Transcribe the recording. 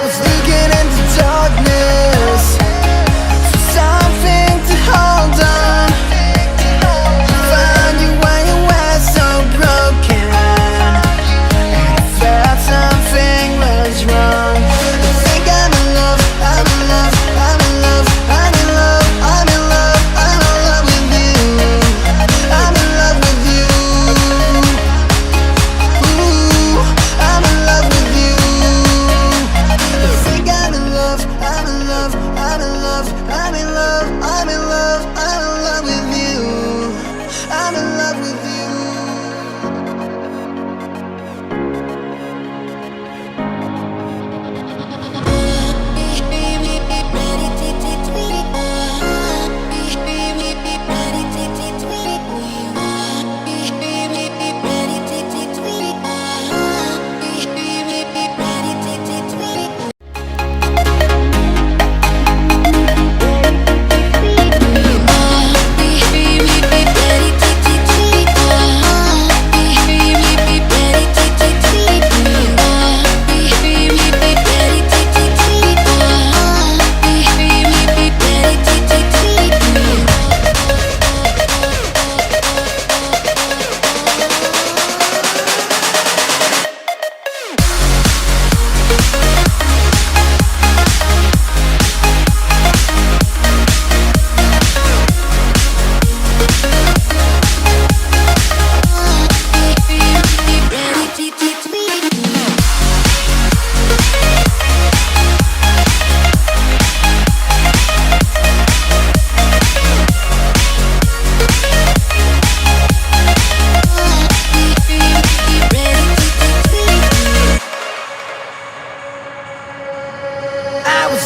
was looking into darkness for something to hold on. Found you when you were so broken, and I felt something was wrong. I think I'm in love, I'm in love, I'm in love, I'm in love, I'm in love, I'm in love with you. I'm in love with you. Ooh, I'm in love with you. I think I'm in love, I'm in love, I'm in love, I'm in love, I'm in love, I'm in love with you. I'm in love with you. I was